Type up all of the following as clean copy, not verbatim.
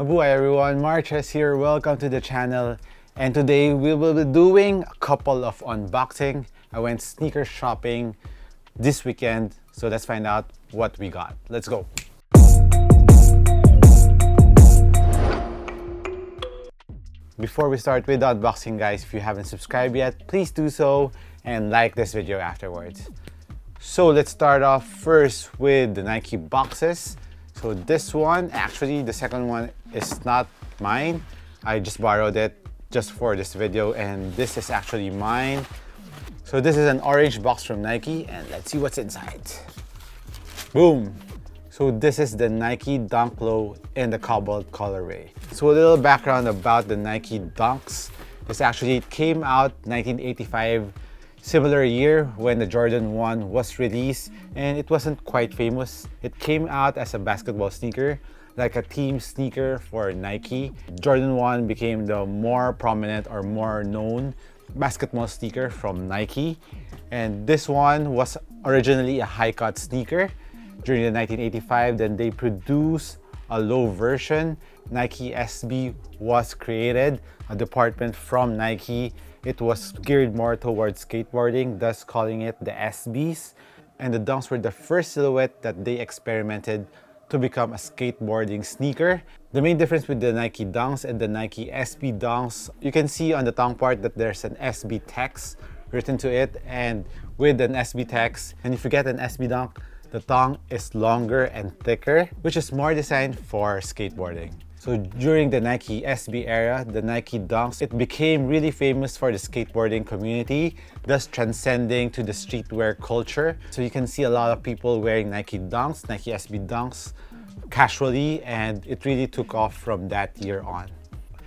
Mabuhay everyone, Marches here, welcome to the channel. And today we will be doing a couple of unboxing. I went sneaker shopping this weekend, so let's find out what we got. Let's go. Before we start with the unboxing guys, if you haven't subscribed yet, please do so and like this video afterwards. So let's start off first with the Nike boxes. So this one, actually the second one is not mine. I just borrowed it just for this video and this is actually mine. So this is an orange box from Nike and let's see what's inside. Boom! So this is the Nike Dunk Low in the Cobalt colorway. So a little background about the Nike Dunks. This actually came out 1985, similar year when the Jordan 1 was released, and it wasn't quite famous. It came out as a basketball sneaker, like a team sneaker for Nike. Jordan 1 became the more prominent or more known basketball sneaker from Nike. And this one was originally a high-cut sneaker. During the 1985, then they produced a low version. Nike SB was created, a department from Nike. It was geared more towards skateboarding, thus calling it the SBs. And the Dunks were the first silhouette that they experimented to become a skateboarding sneaker. The main difference with the Nike Dunks and the Nike SB Dunks, you can see on the tongue part that there's an SB text written to it, and with an SB text, and if you get an SB Dunk, the tongue is longer and thicker, which is more designed for skateboarding. So during the Nike SB era, the Nike Dunks, it became really famous for the skateboarding community, thus transcending to the streetwear culture. So you can see a lot of people wearing Nike Dunks, Nike SB Dunks casually, and it really took off from that year on.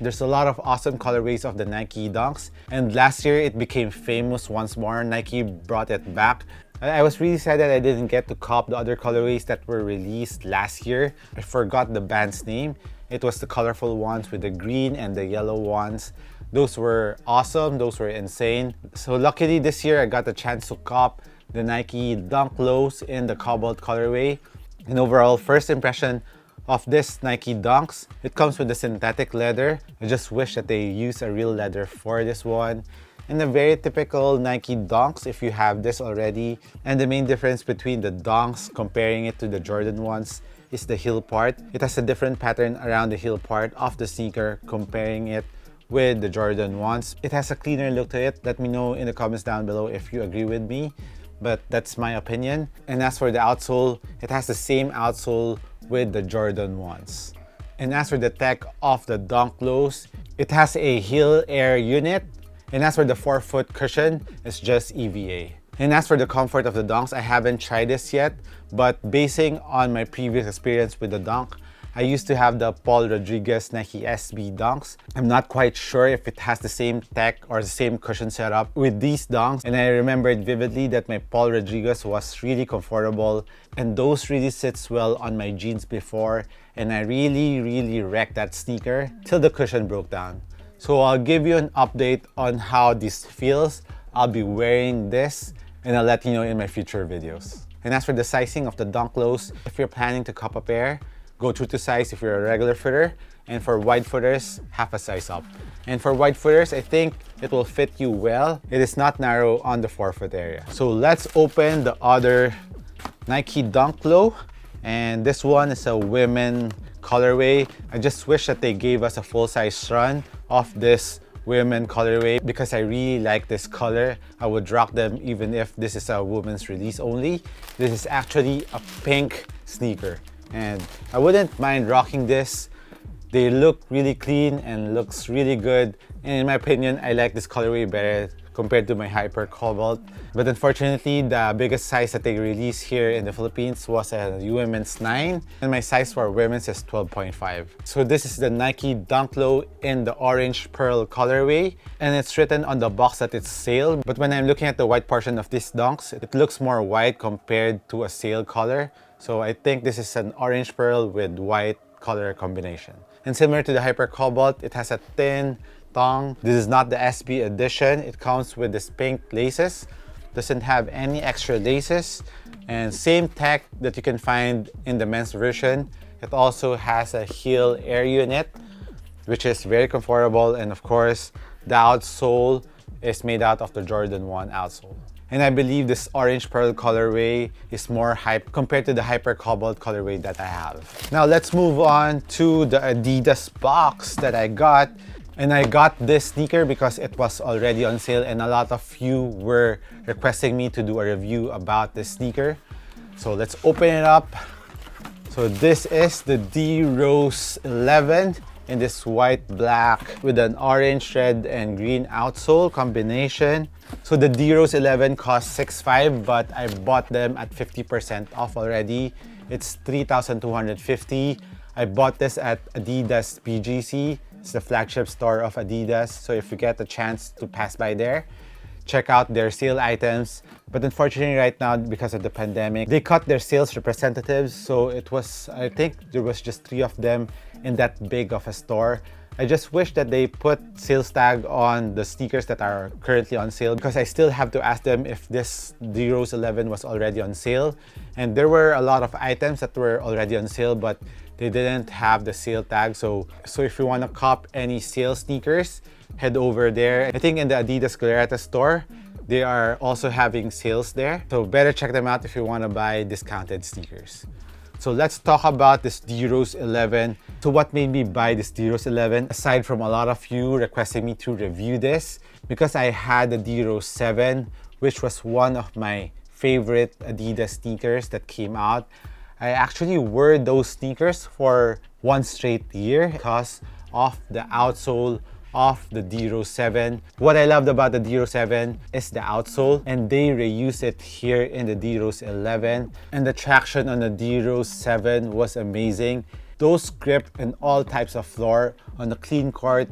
There's a lot of awesome colorways of the Nike Dunks, and last year it became famous once more. Nike brought it back. I was really sad that I didn't get to cop the other colorways that were released last year. I forgot the band's name. It was the colorful ones with the green and the yellow ones. Those were awesome, those were insane. So luckily this year I got the chance to cop the Nike Dunk Lows in the Cobalt colorway. And overall, first impression of this Nike Dunks, it comes with the synthetic leather. I just wish that they use a real leather for this one. And the very typical Nike Dunks, if you have this already. And the main difference between the Dunks, comparing it to the Jordan ones, is the heel part. It has a different pattern around the heel part of the sneaker, comparing it with the Jordan ones. It has a cleaner look to it. Let me know in the comments down below if you agree with me, but that's my opinion. And as for the outsole, it has the same outsole with the Jordan ones. And as for the tech of the Dunk Lows, it has a heel air unit. And as for the forefoot cushion, it's just EVA. And as for the comfort of the Dunks, I haven't tried this yet, but basing on my previous experience with the Dunk, I used to have the Paul Rodriguez Nike SB Dunks. I'm not quite sure if it has the same tech or the same cushion setup with these Dunks. And I remembered vividly that my Paul Rodriguez was really comfortable and those really sits well on my jeans before. And I really wrecked that sneaker till the cushion broke down. So I'll give you an update on how this feels. I'll be wearing this and I'll let you know in my future videos. And as for the sizing of the Dunk Lows, if you're planning to cop a pair, go true to size if you're a regular footer. And for wide footers, half a size up. And for wide footers, I think it will fit you well. It is not narrow on the forefoot area. So let's open the other Nike Dunk Low. And this one is a women colorway. I just wish that they gave us a full-size run of this women colorway because I really like this color. I would rock them even if this is a women's release only. This is actually a pink sneaker and I wouldn't mind rocking this. They look really clean and looks really good, and in my opinion I like this colorway better compared to my Hyper Cobalt. But unfortunately, the biggest size that they released here in the Philippines was a women's 9, and my size for women's is 12.5. So this is the Nike Dunk Low in the orange pearl colorway, and it's written on the box that it's sale. But when I'm looking at the white portion of these Dunks, it looks more white compared to a sale color. So I think this is an orange pearl with white color combination. And similar to the Hyper Cobalt, it has a thin tongue. This is not the SB edition. It comes with this pink laces. Doesn't have any extra laces. And same tech that you can find in the men's version. It also has a heel air unit, which is very comfortable, and of course, the outsole is made out of the Jordan 1 outsole. And I believe this orange pearl colorway is more hype compared to the hyper cobalt colorway that I have. Now let's move on to the Adidas box that I got. And I got this sneaker because it was already on sale, and a lot of you were requesting me to do a review about this sneaker. So let's open it up. So this is the D Rose 11 in this white black with an orange, red, and green outsole combination. So the D Rose 11 cost $6,500, but I bought them at 50% off already. It's $3,250. I bought this at Adidas BGC. It's the flagship store of Adidas. So if you get the chance to pass by there, check out their sale items. But unfortunately right now, because of the pandemic, they cut their sales representatives. So it was, I think there was just 3 of them in that big of a store. I just wish that they put sales tag on the sneakers that are currently on sale, because I still have to ask them if this D Rose 11 was already on sale. And there were a lot of items that were already on sale, but they didn't have the sale tag. So if you want to cop any sale sneakers, head over there. I think in the Adidas Galleria store, they are also having sales there. So better check them out if you want to buy discounted sneakers. So let's talk about this D Rose 11. So what made me buy this D Rose 11, aside from a lot of you requesting me to review this, because I had the D Rose 7, which was one of my favorite Adidas sneakers that came out. I actually wore those sneakers for 1 straight year because of the outsole of the D Rose 7. What I loved about the D Rose 7 is the outsole, and they reuse it here in the D Rose 11. And the traction on the D Rose 7 was amazing. Those grip in all types of floor. On the clean court,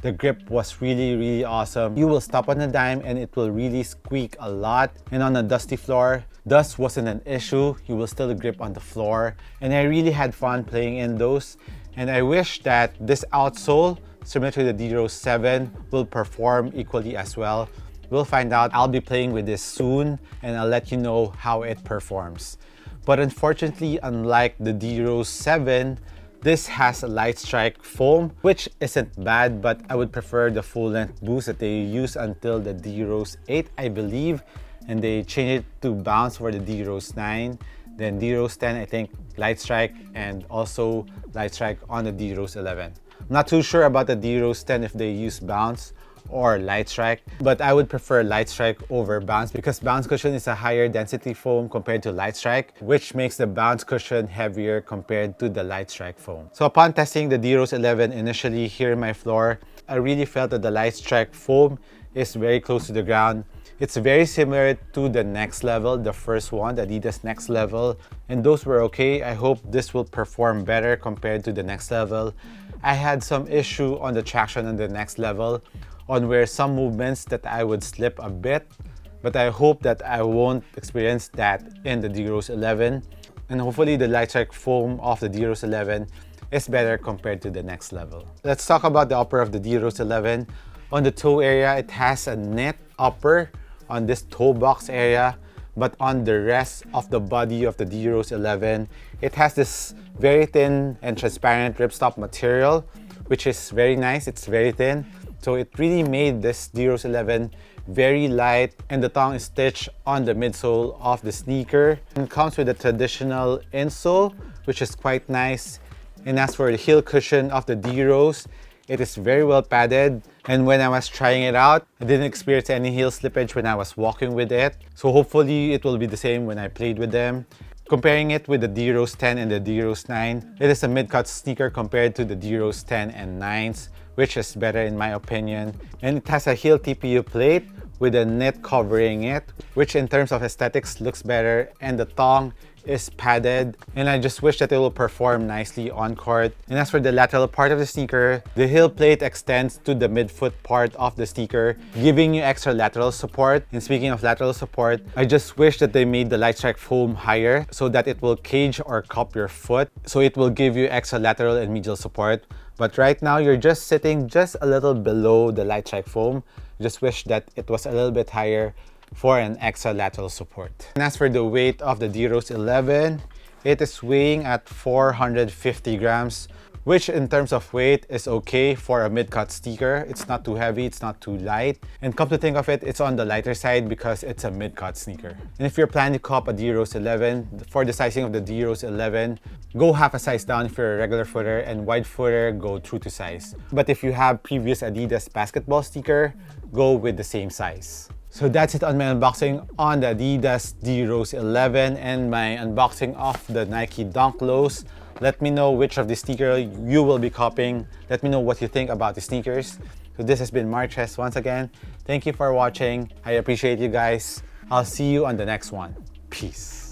the grip was really awesome. You will stop on a dime and it will really squeak a lot. And on a dusty floor, dust wasn't an issue. You will still grip on the floor. And I really had fun playing in those. And I wish that this outsole, similar to the D Rose 7, will perform equally as well. We'll find out. I'll be playing with this soon and I'll let you know how it performs. But unfortunately, unlike the D Rose 7, this has a light strike foam, which isn't bad, but I would prefer the full length boost that they use until the D Rose 8, I believe. And they changed it to bounce for the D Rose 9. Then D Rose 10, I think, light strike, and also light strike on the D Rose 11. I'm not too sure about the D Rose 10 if they use bounce or light strike, but I would prefer light strike over bounce because bounce cushion is a higher density foam compared to light strike, which makes the bounce cushion heavier compared to the light strike foam. So upon testing the D Rose 11 initially here in my floor, I really felt that the light strike foam is very close to the ground. It's very similar to the Next Level, the first one, the Adidas Next Level, and those were okay. I hope this will perform better compared to the Next Level. I had some issue on the traction on the Next Level, on where some movements that I would slip a bit, but I hope that I won't experience that in the D Rose 11. And hopefully the light strike foam of the D Rose 11 is better compared to the Next Level. Let's talk about the upper of the D Rose 11. On the toe area, it has a knit upper on this toe box area, but on the rest of the body of the D Rose 11, it has this very thin and transparent ripstop material, which is very nice. It's very thin. So it really made this D Rose 11 very light, and the tongue is stitched on the midsole of the sneaker. It comes with a traditional insole, which is quite nice. And as for the heel cushion of the D Rose, it is very well padded. And when I was trying it out, I didn't experience any heel slippage when I was walking with it. So hopefully it will be the same when I played with them. Comparing it with the D Rose 10 and the D Rose 9, it is a mid-cut sneaker compared to the D Rose 10 and 9s, which is better in my opinion. And it has a heel TPU plate with a knit covering it, which in terms of aesthetics looks better, and the tongue is padded, and I just wish that it will perform nicely on court. And as for the lateral part of the sneaker, the heel plate extends to the midfoot part of the sneaker, giving you extra lateral support. And speaking of lateral support, I just wish that they made the light strike foam higher so that it will cage or cup your foot, so it will give you extra lateral and medial support. But right now, you're just sitting just a little below the light strike foam. Just wish that it was a little bit higher for an extra lateral support. And as for the weight of the D Rose 11, It is weighing at 450 grams, which in terms of weight is okay for a mid-cut sneaker. It's not too heavy, it's not too light. And come to think of it, it's on the lighter side because it's a mid-cut sneaker. And if you're planning to cop a D Rose 11, for the sizing of the D Rose 11, go half a size down if you're a regular footer, and wide footer, go true to size. But if you have previous Adidas basketball sneaker, go with the same size. So that's it on my unboxing on the Adidas D Rose 11 and my unboxing of the Nike Dunk Lows. Let me know which of the sneaker you will be copying. Let me know what you think about the sneakers. So this has been Marches once again. Thank you for watching. I appreciate you guys. I'll see you on the next one. Peace.